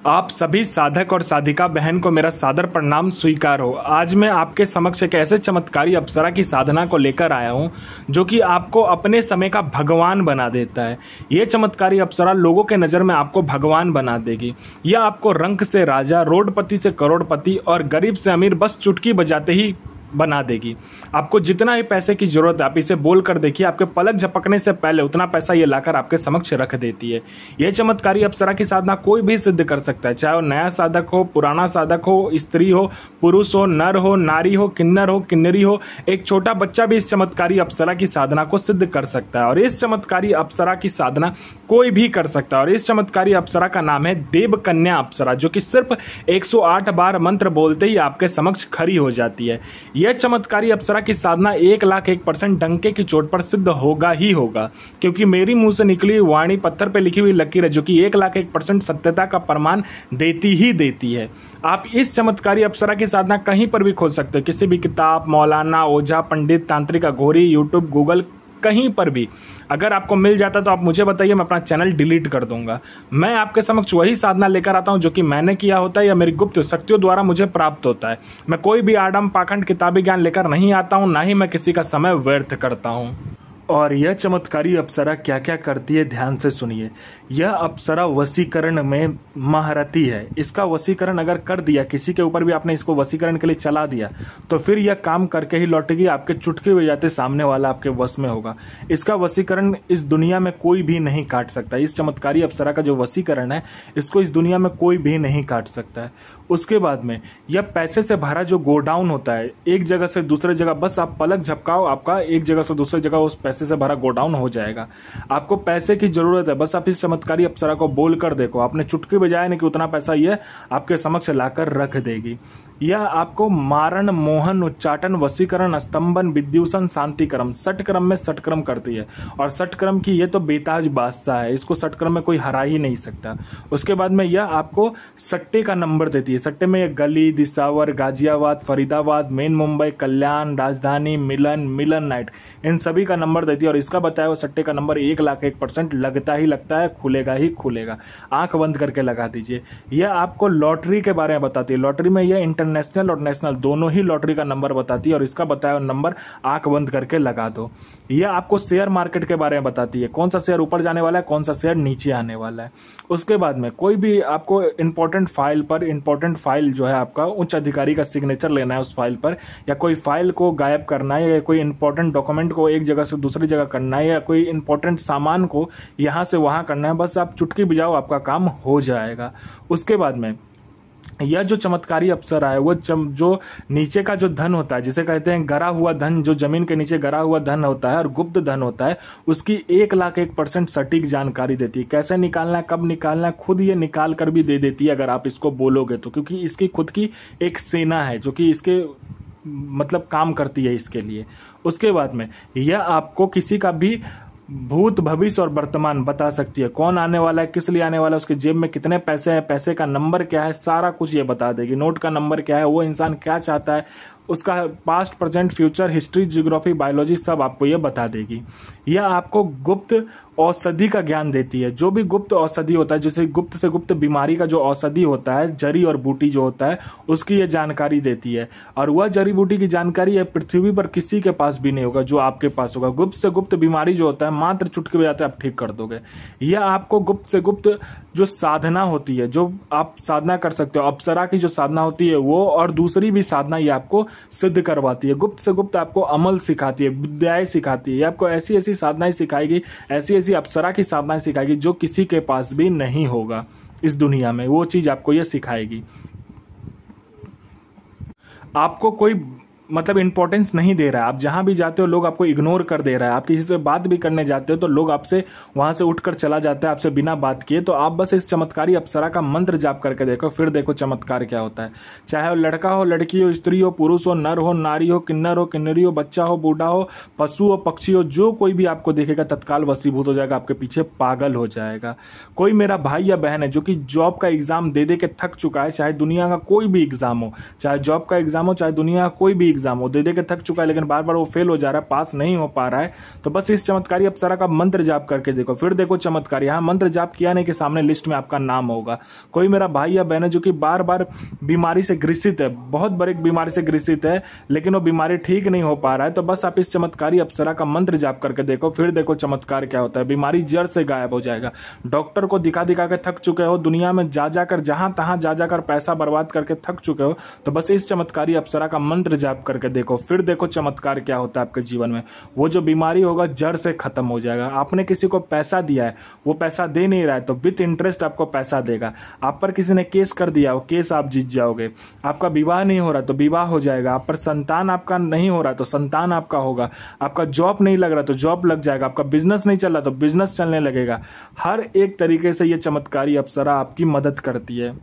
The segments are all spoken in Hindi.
आप सभी साधक और साधिका बहन को मेरा सादर प्रणाम स्वीकार हो। आज मैं आपके समक्ष एक ऐसे चमत्कारी अप्सरा की साधना को लेकर आया हूं जो कि आपको अपने समय का भगवान बना देता है। यह चमत्कारी अप्सरा लोगों के नज़र में आपको भगवान बना देगी। यह आपको रंक से राजा, रोडपति से करोड़पति और गरीब से अमीर बस चुटकी बजाते ही बना देगी। आपको जितना ही पैसे की जरूरत है आप इसे बोल कर देखिए, आपके पलक झपकने से पहले उतना पैसा ये लाकर आपके समक्ष रख देती है। यह चमत्कारी अप्सरा की साधना कोई भी सिद्ध कर सकता है, चाहे वो नया साधक हो, पुराना साधक हो, स्त्री हो, पुरुष हो, नर हो, नारी हो, किन्नर हो, किन्नरी हो। एक छोटा बच्चा भी इस चमत्कारी अप्सरा की साधना को सिद्ध कर सकता है और इस चमत्कारी अप्सरा की साधना कोई भी कर सकता है। और इस चमत्कारी अप्सरा का नाम है देव कन्या अप्सरा, जो कि सिर्फ 108 बार मंत्र बोलते ही आपके समक्ष खड़ी हो जाती है। यह चमत्कारी अप्सरा की साधना 1,01% डंके की चोट पर सिद्ध होगा ही होगा, क्योंकि मेरी मुंह से निकली वाणी पत्थर पे लिखी हुई लकीर है जो कि 1,01% सत्यता का प्रमाण देती ही देती है। आप इस चमत्कारी अप्सरा की साधना कहीं पर भी खोज सकते हो, किसी भी किताब, मौलाना, ओझा, पंडित, तांत्रिक, अघोरी, यूट्यूब, गूगल, कहीं पर भी अगर आपको मिल जाता तो आप मुझे बताइए, मैं अपना चैनल डिलीट कर दूंगा। मैं आपके समक्ष वही साधना लेकर आता हूं जो कि मैंने किया होता है या मेरी गुप्त शक्तियों द्वारा मुझे प्राप्त होता है। मैं कोई भी आडम पाखंड किताबी ज्ञान लेकर नहीं आता हूं, ना ही मैं किसी का समय व्यर्थ करता हूं। और यह चमत्कारी अप्सरा क्या क्या करती है ध्यान से सुनिए। यह अप्सरा वशीकरण में महारथी है। इसका वशीकरण अगर कर दिया, किसी के ऊपर भी आपने इसको वशीकरण के लिए चला दिया तो फिर यह काम करके ही लौटेगी, आपके चुटकी बजाते सामने वाला आपके वश में होगा। इसका वशीकरण इस दुनिया में कोई भी नहीं काट सकता। इस चमत्कारी अप्सरा का जो वशीकरण है इसको इस दुनिया में कोई भी नहीं काट सकता है। उसके बाद में यह पैसे से भरा जो गोडाउन होता है, एक जगह से दूसरे जगह बस आप पलक झपकाओ, आपका एक जगह से दूसरी जगह उस पैसे से भरा गोडाउन हो जाएगा। आपको पैसे की जरूरत है, बस आप इस चमत्कारी अप्सरा को बोल कर देखो। आपने चुटकी बजाया नहीं कि उतना पैसा यह आपके समक्ष लाकर रख देगी। यह आपको मारण, मोहन, उच्चाटन, वशीकरण, स्तंभन, विद्युषण, शांतिक्रम, षटक्रम में षटक्रम करती है। और षटक्रम की यह तो बेताज बादशाह है, इसको षटक्रम में कोई हरा ही नहीं सकता। उसके बाद में यह आपको सट्टे का नंबर देती है। सट्टे में गली, दिसावर, गाजियाबाद, फरीदाबाद, मेन मुंबई, कल्याण, राजधानी, मिलन, मिलन नाइट, इन सभी का नंबर देती है। और इसका बताया हुआ सट्टे का नंबर 1,01% लगता ही लगता है, खुलेगा ही खुलेगा। आंख बंद करके लगा दीजिए। यह आपको लॉटरी के बारे में बताती है। लॉटरी में यह इंटरनेशनल और नेशनल दोनों ही लॉटरी का नंबर बताती है और इसका बताया हुआ नंबर आंख बंद करके लगा दो। यह आपको शेयर मार्केट के बारे में बताती है, कौन सा शेयर ऊपर जाने वाला है, कौन सा शेयर नीचे आने वाला है। उसके बाद में कोई भी आपको इंपॉर्टेंट फाइल जो है, आपका उच्च अधिकारी का सिग्नेचर लेना है उस फाइल पर, या कोई फाइल को गायब करना है, या कोई इंपॉर्टेंट डॉक्यूमेंट को एक जगह से दूसरी जगह करना है, या कोई इंपॉर्टेंट सामान को यहां से वहां करना है, बस आप चुटकी बजाओ, आपका काम हो जाएगा। उसके बाद में यह जो चमत्कारी अप्सरा है वो जो नीचे का जो धन होता है, जिसे कहते हैं गरा हुआ धन, जो जमीन के नीचे गरा हुआ धन होता है और गुप्त धन होता है, उसकी 1,01% सटीक जानकारी देती है। कैसे निकालना है, कब निकालना है, खुद ये निकाल कर भी दे देती है अगर आप इसको बोलोगे तो, क्योंकि इसकी खुद की एक सेना है जो कि इसके मतलब काम करती है इसके लिए। उसके बाद में यह आपको किसी का भी भूत, भविष्य और वर्तमान बता सकती है। कौन आने वाला है, किस लिए आने वाला है, उसके जेब में कितने पैसे हैं, पैसे का नंबर क्या है, सारा कुछ ये बता देगी। नोट का नंबर क्या है, वो इंसान क्या चाहता है, उसका past, present, future, history, geography, biology सब आपको ये बता देगी। यह आपको गुप्त औषधि का ज्ञान देती है। जो भी गुप्त औषधि होता है, जैसे गुप्त से गुप्त बीमारी का जो औषधि होता है, जड़ी और बूटी जो होता है, उसकी ये जानकारी देती है। और वह जड़ी बूटी की जानकारी है पृथ्वी पर किसी के पास भी नहीं होगा जो आपके पास होगा। गुप्त से गुप्त बीमारी जो होता है मात्र चुटकी बजाते आप ठीक कर दोगे। यह आपको गुप्त से गुप्त जो साधना होती है, जो आप साधना कर सकते हो, अप्सरा की जो साधना होती है वो, और दूसरी भी साधना ये आपको सिद्ध करवाती है। गुप्त से गुप्त आपको अमल सिखाती है, विद्याएं सिखाती है। ये आपको ऐसी ऐसी साधनाएं सिखाएगी, ऐसी ऐसी अप्सरा की साधनाएं सिखाएगी जो किसी के पास भी नहीं होगा इस दुनिया में। वो चीज आपको ये सिखाएगी। आपको कोई मतलब इंपॉर्टेंस नहीं दे रहा है, आप जहां भी जाते हो लोग आपको इग्नोर कर दे रहा है। आप किसी से बात भी करने जाते हो तो लोग आपसे वहां से उठकर चला जाता है आपसे बिना बात किए। तो आप बस इस चमत्कारी अप्सरा का मंत्र जाप करके देखो, फिर देखो चमत्कार क्या होता है। चाहे वो लड़का हो, लड़की हो, स्त्री हो, पुरुष हो, नर हो, नारी हो, किन्नर हो, किन्नरी हो, बच्चा हो, बूढ़ा हो, पशु हो, पक्षी हो, जो कोई भी आपको देखेगा तत्काल वशीभूत हो जाएगा, आपके पीछे पागल हो जाएगा। कोई मेरा भाई या बहन है जो कि जॉब का एग्जाम दे दे के थक चुका है, चाहे दुनिया का कोई भी एग्जाम हो, चाहे जॉब का एग्जाम हो, चाहे दुनिया का कोई भी एग्जाम, वो दे के थक चुका है लेकिन बार बार वो फेल हो जा रहा है, पास नहीं हो पा रहा है, तो बस इस चमत्कारी अप्सरा का मंत्र जाप करके देखो। फिर देखो चमत्कार, यहाँ मंत्र जाप किया नहीं कि सामने लिस्ट में आपका नाम होगा। कोई मेरा भाई या बहन है जो कि बार बार बीमारी से ग्रसित है, बहुत बड़ी बीमारी से ग्रसित है, लेकिन वो बीमारी ठीक नहीं हो पा रहा है, तो बस आप इस चमत्कारी अप्सरा का मंत्र जाप करके देखो। फिर देखो चमत्कार क्या होता है, बीमारी जड़ से गायब हो जाएगा। डॉक्टर को दिखा दिखा के थक चुके हो, दुनिया में जा जाकर जहां तहां जा जाकर पैसा बर्बाद करके थक चुके हो, तो बस इस चमत्कारी अप्सरा का मंत्र जाप करके देखो। फिर देखो चमत्कार क्या होता है आपके जीवन में। वो जो बीमारी होगा जड़ से खत्म हो जाएगा। आपने किसी को पैसा दिया है, वो पैसा दे नहीं रहा है, तो विथ इंटरेस्ट आपको पैसा देगा। आप पर किसी ने केस कर दिया, वो केस आप जीत जाओगे। आपका विवाह नहीं हो रहा तो विवाह हो जाएगा। आप पर संतान आपका नहीं हो रहा तो संतान आपका होगा। आपका जॉब नहीं लग रहा तो जॉब लग जाएगा। आपका बिजनेस नहीं चल रहा तो बिजनेस चलने लगेगा। हर एक तरीके से ये चमत्कारी अप्सरा आपकी मदद करती है।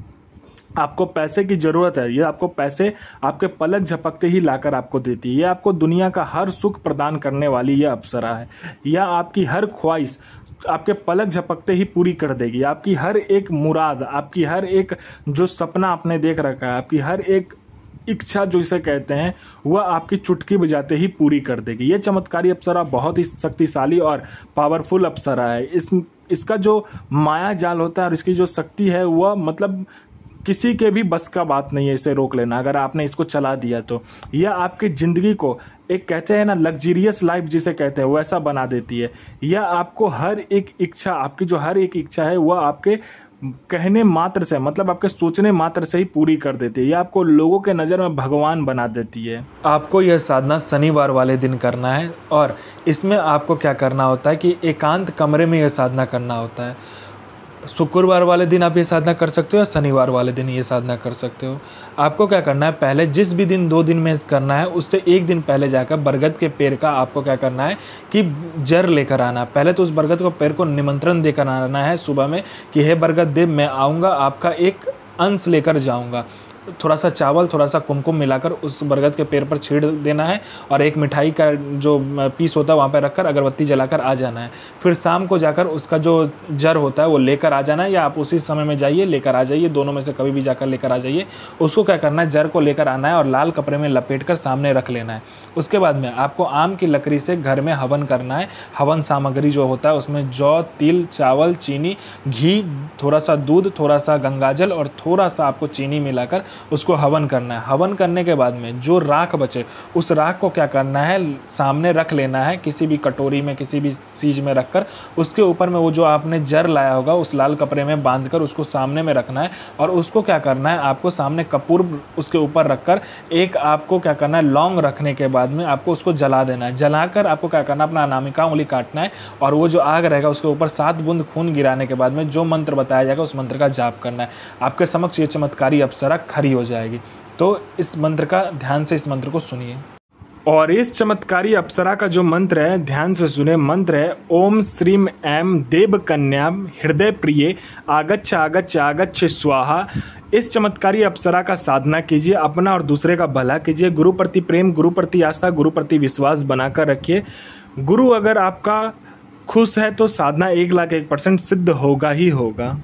आपको पैसे की जरूरत है, ये आपको पैसे आपके पलक झपकते ही लाकर आपको देती है। ये आपको दुनिया का हर सुख प्रदान करने वाली ये अप्सरा है। यह आपकी हर ख्वाहिश आपके पलक झपकते ही पूरी कर देगी। आपकी हर एक मुराद, आपकी हर एक जो सपना आपने देख रखा है, आपकी हर एक इच्छा जो इसे कहते हैं, वह आपकी चुटकी बजाते ही पूरी कर देगी। ये चमत्कारी अप्सरा बहुत ही शक्तिशाली और पावरफुल अप्सरा है। इसका जो माया जाल होता है और इसकी जो शक्ति है, वह मतलब किसी के भी बस का बात नहीं है इसे रोक लेना। अगर आपने इसको चला दिया तो यह आपकी जिंदगी को एक कहते हैं ना लग्जरियस लाइफ जिसे कहते हैं वैसा बना देती है। यह आपको हर एक इच्छा, आपकी जो हर एक इच्छा है वह आपके कहने मात्र से, मतलब आपके सोचने मात्र से ही पूरी कर देती है। यह आपको लोगों के नज़र में भगवान बना देती है। आपको यह साधना शनिवार वाले दिन करना है और इसमें आपको क्या करना होता है कि एकांत कमरे में यह साधना करना होता है। शुक्रवार वाले दिन आप ये साधना कर सकते हो या शनिवार वाले दिन ये साधना कर सकते हो। आपको क्या करना है, पहले जिस भी दिन 2 दिन में करना है उससे 1 दिन पहले जाकर बरगद के पेड़ का आपको क्या करना है कि जड़ लेकर आना। पहले तो उस बरगद को पेड़ को निमंत्रण देकर आना है सुबह में कि हे बरगद देव, मैं आऊँगा, आपका एक अंश लेकर जाऊँगा। थोड़ा सा चावल, थोड़ा सा कुमकुम मिलाकर उस बरगद के पेड़ पर छीड़ देना है और एक मिठाई का जो पीस होता है वहाँ पर रखकर अगरबत्ती जलाकर आ जाना है। फिर शाम को जाकर उसका जो जड़ होता है वो लेकर आ जाना है, या आप उसी समय में जाइए लेकर आ जाइए, दोनों में से कभी भी जाकर लेकर आ जाइए। उसको क्या करना है, जड़ को लेकर आना है और लाल कपड़े में लपेटकर सामने रख लेना है। उसके बाद में आपको आम की लकड़ी से घर में हवन करना है। हवन सामग्री जो होता है उसमें जौ, तिल, चावल, चीनी, घी, थोड़ा सा दूध, थोड़ा सा गंगाजल और थोड़ा सा आपको चीनी मिलाकर उसको हवन करना है। हवन करने के बाद में जो राख बचे उस राख को क्या करना है, सामने रख लेना है, किसी भी कटोरी में, किसी भी चीज़ में रखकर उसके ऊपर में वो जो आपने जर लाया होगा उस लाल कपड़े में बांधकर उसको सामने में रखना है। और उसको क्या करना है, आपको सामने कपूर उसके ऊपर रखकर एक आपको क्या करना है, लौंग रखने के बाद में आपको उसको जला देना है। जलाकर आपको क्या करना है, अपना अनामिका उंगली काटना है और वो जो आग रहेगा उसके ऊपर 7 बूंद खून गिराने के बाद में जो मंत्र बताया जाएगा उस मंत्र का जाप करना है। आपके समक्ष ये चमत्कारी अप्सरा खड़ी हो जाएगी। तो इस मंत्र का ध्यान से इस मंत्र को सुनिए। और इस चमत्कारी अप्सरा का जो मंत्र है ध्यान से सुने। मंत्र है ओम श्रीम ऐं देवकन्यां हृदय प्रिये आगच्छ आगच्छ आगच्छ स्वाहा। इस चमत्कारी अप्सरा का साधना कीजिए, अपना और दूसरे का भला कीजिए। गुरु प्रति प्रेम, गुरु प्रति आस्था, गुरु प्रति विश्वास बनाकर रखिए। गुरु अगर आपका खुश है तो साधना 1,01,000% सिद्ध होगा ही होगा।